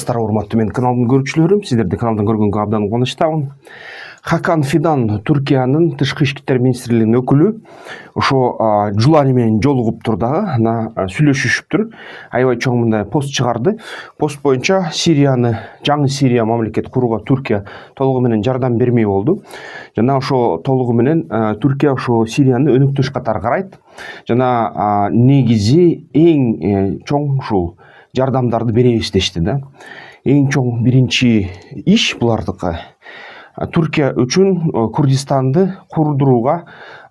саламатсыздар урматтуу менин каналдын көрүүчүлөрүм, сиздерди каналдан көргөнгө абдан кубанычтамын. Хакан Фидан, Түркиянын тышкы иштер министрлигинин өкүлү, ошо Жулани менен жолугуп дагы, сүйлөшүшүптүр. Аябай чоң мындай пост чыгарды. Пост боюнча жаңы Сирия мамлекет курууга Түркия толугу менен жардам бермей болду. Жана ошо толугу менен Түркия ошо Сирияны өнөктөш катары карайт. Жана негизи эң чоң ушул жардамдарды беребиз дешти да. Эң чоң биринчи иш булардыкы Түркия үчүн Курдистанды курдурууга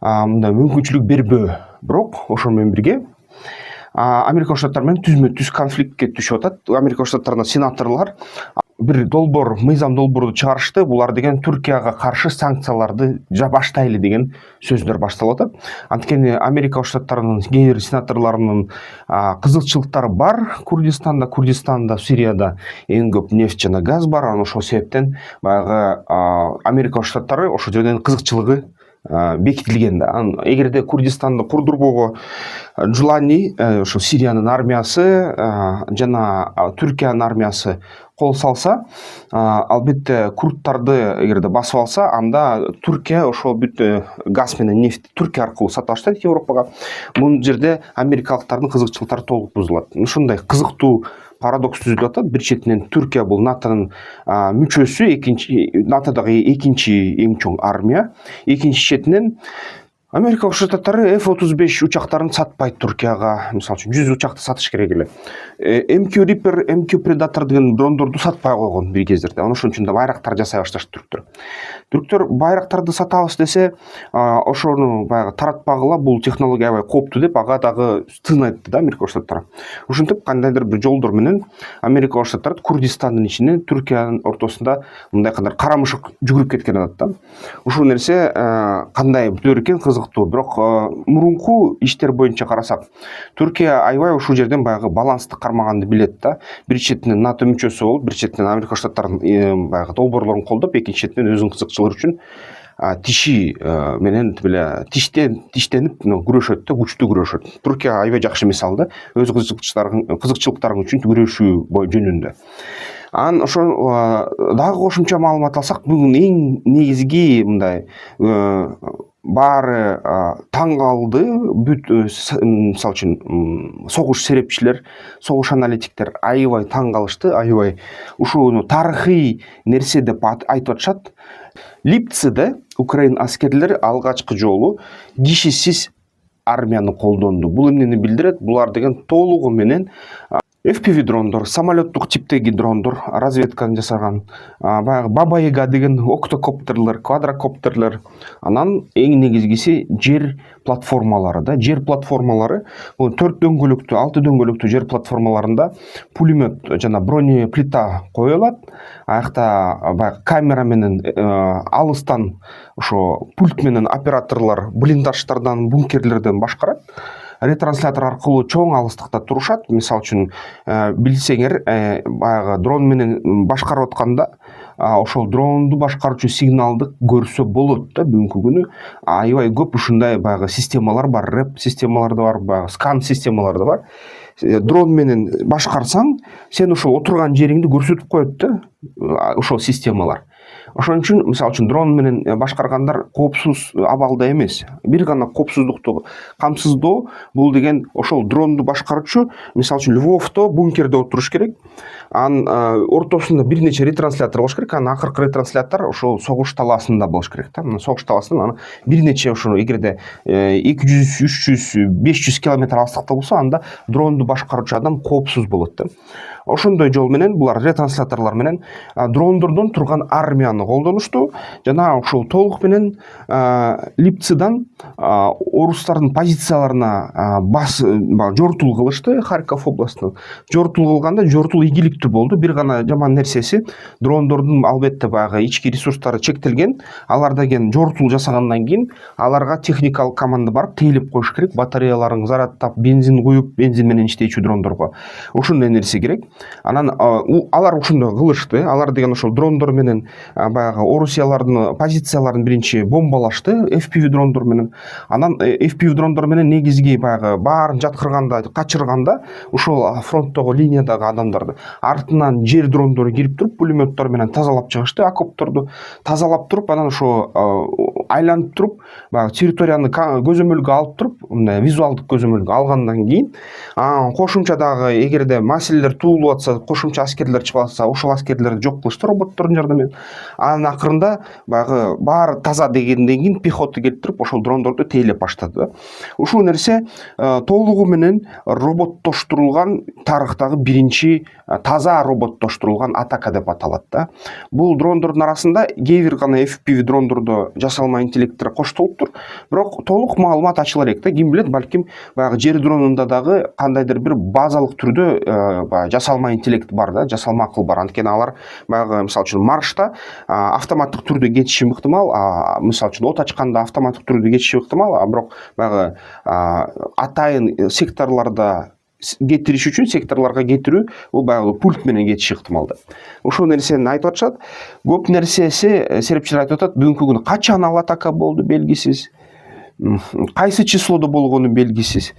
мындай мүмкүнчүлүк бербөө. Бирок ошол менен бирге Америка Коңшу Штаттары менен түзмө-түз конфликтке түшүп атат. Америка Коңшу Штаттарынын сенаторлор бир мыйзам долбоорду чыгарышты. Булар деген Түркияга каршы санкцияларды баштайлы деген сөздөр башталып атат. Анткени Америка Коңшу Штаттарынын кээ бир сенаторлорунун кызыкчылыктары бар. Курдистанда, Сирияда эң көп нефть жана газ бар. Анан ошол себептен баягы Америка Коңшу Штаттары ошол жерден кызыкчылыгы бекитилген да. Эгерде Курдистанды курдурбоого Жулани, ошо Сириянын армиясы жана Түркиянын армиясы кол салса, албетте курдтарды эгерде басып алса, анда Түркия ошол бүт газ менен нефтти Түркия аркылуу сатып баштайт Европага. Бул жерде америкалыктардын кызыкчылыктары толук бузулат. Ушундай кызыктуу парадокс түзүлүп атат. Бир четинен Түркия бул НАТОнун мүчөсү, НАТОдогу экинчи эң чоң армия. Экинчи четинен Америка Коңшу Штаттары F-35 учактарын сатпайт Түркияга. Мисалы үчүн 100 учакты сатыш керек эле. MQ Reaper, MQ Predator деген дрондорду сатпай койгон бир кездерде. Анан ошон үчүн да байрактар жасай башташты түрктөр. Түрктөр байрактарды сатабыз десе, ошону баягы таратпагыла, бул технология аябай кооптуу деп ага дагы тын айтты да Америка Коңшу Штаттары. Ошентип кандайдыр бир жолдор менен Америка Коңшу Штаттары Курдистандын ичинен Түркиянын ортосунда мындай кандай карамышык жүгүрүп кеткен атат да. Ушул нерсе кандай бүтөр экен кызыктуу. Бирок мурунку иштер боюнча карасак, Түркия аябай ушул жерден баягы балансты кармаганды билет да. Бир четинен НАТО мүчөсү болуп, бир четинен Америка Коңшу Штаттарынын баягы долбоорлорун колдоп, экинчи четинен өзүнүн кызыкчылыгы үчүн тиши менен тиштенип күрөшөт да, күчтүү күрөшөт. Түркия аябай жакшы мисал да, өз кызыкчылыктарың үчүн күрөшүү жөнүндө. Анан ошо дагы кошумча маалымат алсак, бүгүн эң негизги мындай баары таң калды. Бүт мисалы үчүн согуш серепчилер, согуш аналитиктер аябай таң калышты, аябай ушуну тарыхый нерсе деп айтып атышат. Липцеде Украин аскерлери алгачкы жолу кишисиз армияны колдонду. Бул эмнени билдирет? Булар деген толугу менен FPV дрондор, самолеттук типтеги дрондор, разведканы жасаган, баягы Баба-Яга деген октокоптерлер, квадрокоптерлер, анан эң негизгиси жер платформалары да. Жер платформалары, бул 4 дөңгөлөктүү, 6 дөңгөлөктүү жер платформаларында пулемет жана бронеплита коюлат. Аякта баягы камера менен алыстан ошо пульт менен операторлор блиндаждардан, бункерлерден башкарат. Ретранслятор аркылуу чоң алыстыкта турушат. Мисалы үчүн билсеңер, баягы дрон менен башкарып атканда ошол дронду башкаруучу сигналды көрсө болот да. Бүгүнкү күнү аябай көп ушундай баягы системалар бар, рэп системалар да бар, баягы скан системалар да бар. Дрон менен башкарсаң, сен ошол отурган жериңди көрсөтүп коет да ошол системалар. Ошон үчүн мисалы үчүн дрон менен башкаргандар коопсуз абалда эмес. Бир гана коопсуздукту камсыздоо, бул деген ошол дронду башкаруучу мисалы үчүн Львовдо бункерде отуруш керек. Анын ортосунда бир нече ретранслятор болуш керек. Анан акыркы ретранслятор ошол согуш талаасында болуш керек да. Согуш талаасынан бир нече ошо эгерде 200, 300, 500 километр алыстыкта болсо, анда дронду башкаруучу адам коопсуз болот да. Ошондой жол менен булар ретрансляторлор менен дрондордон турган армияны колдонушту. Жана ошол толук менен Липцедан орустардын позицияларына жортул кылышты. Харьков областынан жортул кылганда жортул ийгиликтүү болду. Бир гана жаман нерсеси, дрондордун албетте баягы ички ресурстары чектелген. Алар деген жортул жасагандан кийин аларга техникалык команда барып тейлеп коюш керек. Батареяларын зарядтап, бензин куюп, бензин менен иштечү дрондорго ошондой нерсе керек. Анан алар ушундой кылышты. Алар деген ошол дрондор менен баягы Орусиялардын позицияларын биринчи бомбалашты FPV дрондор менен. Анан FPV дрондор менен негизги баягы баарын жаткырганда, качырганда ушул фронттогу линиядагы адамдарды артынан жер дрондору кирип туруп пулеметтор менен тазалап чыгышты, окопторду тазалап туруп, анан ошо айланып туруп баягы территорияны көзөмөлгө алып туруп, мындай визуалдык көзөмөлгө алгандан кийин кошумча дагы эгерде маселелер туулуп атса, кошумча аскерлер чыгып атса, ошол аскерлерди жок кылышты роботтордун жардамы менен. Анын акырында баягы баары таза дегенден кийин пехота келип туруп ошол дрондорду тейлеп баштады. Ушул нерсе толугу менен роботтоштурулган тарыхтагы биринчи таза роботтоштурулган атака деп аталат да. Бул дрондордун арасында кээ бир гана FPV дрондордо жасалма интеллекттер коштолуптур, бирок толук маалымат ачыла элек да. Ким билет, балким баягы жер дронунда дагы кандайдыр бир базалык түрдө баягы жасалма интеллект бар да, жасалма акыл бар. Анткени алар баягы мисалы үчүн маршта автоматтык түрдө кетиши ыктымал, мисалы үчүн от ачканда автоматтык түрдө кетиши ыктымал, бирок баягы атайын секторларда кетириш үчүн секторлорго кетирүү бул баягы пульт менен кетиши ыктымал да. Ушул нерсени айтып атышат. Көп нерсеси серепчилер айтып атат, бүгүнкү күнү качан ал атака болду белгисиз, кайсы числодо болгону белгисиз,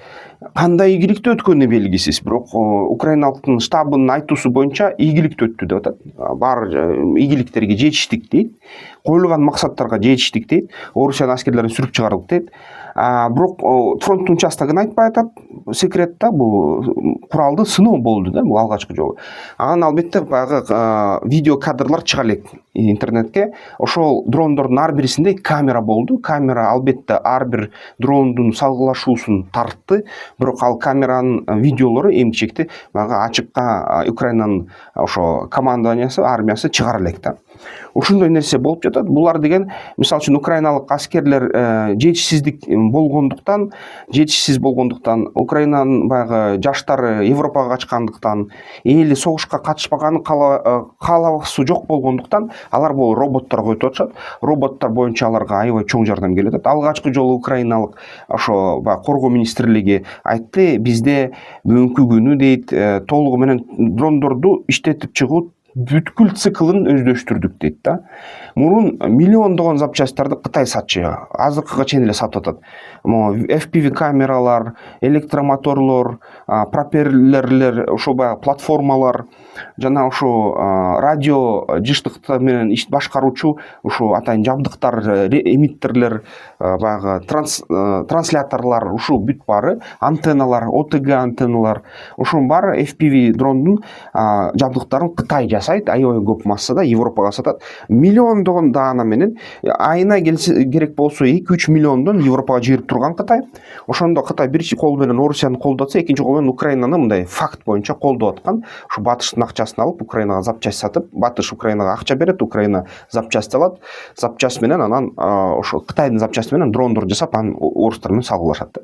кандай ийгиликтүү өткөнү белгисиз. Бирок украиналыктын штабынын айтуусу боюнча ийгиликтүү өттү деп атат. Бар ийгиликтерге жетиштик дейт, коюлган максаттарга жетиштик дейт, орусиянын аскерлерин сүрүп чыгардык дейт. Бирок фронттун участогун айтпай атат, секрет да, бул куралды сыноо болду да, бул алгачкы жолу. Анан албетте баягы видео кадрлар чыга элек интернетке. Ошол дрондордун ар бирисинде камера болду. Камера албетте ар бир дрондун салгылашуусун тартты, бирок ал камеранын видеолору эмгичекти баягы ачыкка Украинанын ошо командованиясы, армиясы чыгара элек да. Ушундай нерсе болуп жатат. Булар деген мисалы үчүн украиналык аскерлер жетишсиз болгондуктан, Украинанын баягы жаштары Европага качкандыктан, эли согушка катышпаганы каалабасы жок болгондуктан алар бул роботторго өтүп атышат. Роботтор боюнча аларга аябай чоң жардам келип атат. Алгачкы жолу украиналык ошо баягы коргоо министрлиги айтты, бизде бүгүнкү күнү дейт толугу менен дрондорду иштетип чыгуу бүткүл циклын өздөштүрдүк дейт да. Мурун миллиондогон запчасттарды Кытай сатчу, азыркыга чейин эле сатып атат. FPV камералар, электромоторлор, пропеллерлер, ошо баягы платформалар, жана ошо радио жыштыкты менен башкаруучу ошо атайын жабдыктар, эмиттерлер, баягы трансляторлор, ушул бүт баары, антенналар, ОТГ антенналар, ушунун баары FPV дрондун жабдыктарын Кытай жасайт, аябай көп массада Европага сатат. Миллиондогон даана менен айына керек болсо 2-3 миллиондон Европага жиберип турган Кытай. Ошондо Кытай биринчи кол менен Орусияны колдотса, экинчи кол менен Украинаны мындай факт боюнча колдоп аткан. Ушу батыштын акчасын алып Украинага запчасть сатып, батыш Украинага акча берет, Украина запчасть алат, запчасть менен анан ошо Кытайдын запчасты менен дрондор жасап, анан орустар менен салгылашат.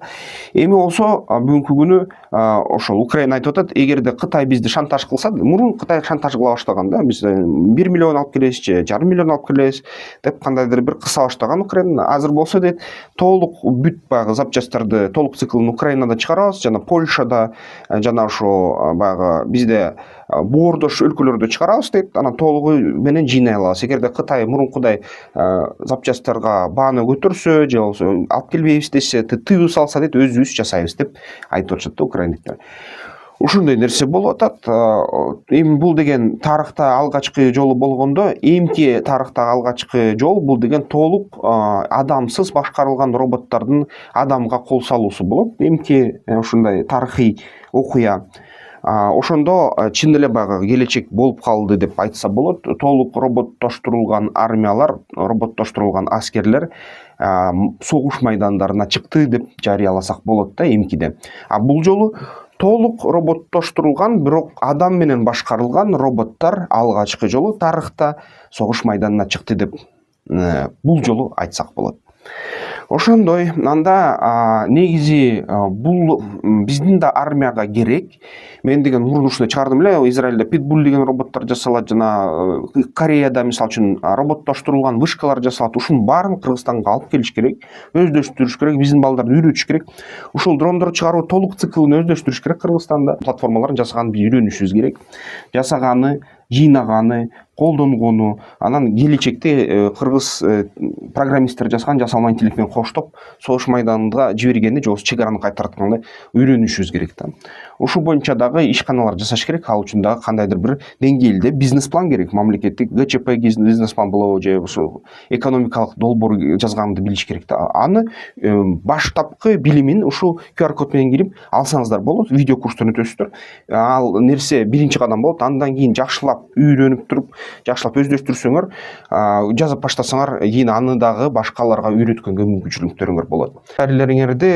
Эми болсо бүгүнкү күнү ошол Украина айтып атат, эгерде Кытай бизди шантаж кылса, мурун Кытай шантаж кыла баштаган да, биз 1 миллион алып келебиз же 1,5 миллион алып келебиз деп кандайдыр бир кыса баштаган Украина. Азыр болсо дейт, толук бүт баягы запчасттарды толук циклын Украинада чыгарабыз, жана Польшада, жана ошо баягы бизде боордош өлкөлөрдө чыгарабыз дейт. Анан толугу менен жыйнай алабыз. Эгерде Кытай мурункудай запчасттарга бааны көтөрсө же болбосо алып келбейбиз десе, тыюу салса дейт, өзүбүз жасайбыз деп айтып атышат да украиндиктер. Ушундай нерсе болуп атат. Эми бул деген тарыхта алгачкы жолу болгондо, эмки тарыхтагы алгачкы жол бул деген толук адамсыз башкарылган роботтордун адамга кол салуусу болот. Эмки ушундай тарыхый окуя. Ошондо чын эле баягы келечек болуп калды деп айтса болот. Толук роботтоштурулган армиялар, роботтоштурулган аскерлер согуш майдандарына чыкты деп жарыяласак болот да эмкиде. Бул жолу толук роботтоштурулган, бирок адам менен башкарылган роботтор алгачкы жолу тарыхта согуш майданына чыкты деп бул жолу айтсак болот. Ошондой, анда негизи бул биздин да армияга керек. Мен деген мурун ушундай чыгардым эле, Израилде Pitbull деген роботтор жасалат, жана Кореяда мисалы үчүн роботтоштурулган вышкалар жасалат. Ушунун баарын Кыргызстанга алып келиш керек, өздөштүрүш керек, биздин балдарды үйрөтүш керек. Ушул дрондор чыгаруу толук циклын өздөштүрүш керек Кыргызстанда. Платформаларын жасаганды үйрөнүшүбүз керек. Жасаганы, жыйнаганы, колдонгону, анан келечекте кыргыз программисттер жазган жасалма интеллект менен коштоп согуш майданында жибергенде же чек араны кайтаратканда үйрөнүшүбүз керек да. Ушул боюнча дагы ишканалар жасаш керек. Ал үчүн дагы кандайдыр бир деңгээлде бизнес план керек. Мамлекеттик ГЧП бизнес план болобу же ушул экономикалык долбоор жазганды билиш керек да. Аны баштапкы билимин ушул QR код менен кирип алсаңыздар болот. Видео курстан өтөсүздөр. Ал нерсе биринчи кадам болот. Андан кийин жакшылап үйрөнүп туруп, жакшылап өздөштүрсөңөр, жазып баштасаңар, кийин аны дагы башкаларга үйрөткөнгө мүмкүнчүлүктөрүңөр болот. Баарларыңарды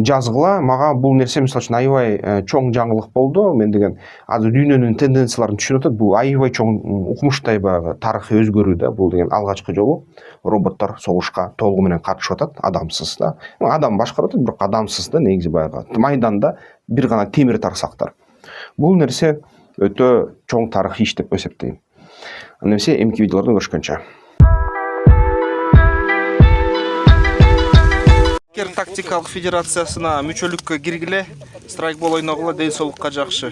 жазгыла. Мага бул нерсе мисалы үчүн аябай чоң жаңылык болду. Мен деген азыр дүйнөнүн тенденцияларын түшүнүп атат. Бул аябай чоң укмуштай баягы тарыхый өзгөрүү да. Бул деген алгачкы жолу роботтор согушка толугу менен катышып атат, адамсыз да. Адам башкарып атат, бирок адамсыз да, негизи баягы майданда бир гана темир тарсактар. Бул нерсе өтө чоң тарыхый иш деп эсептейм. Анда эмесе эмки видеолордо көрүшкөнчө. Тактикалык федерациясына мүчөлүккө киргиле, страйкбол ойногула, ден соолукка жакшы.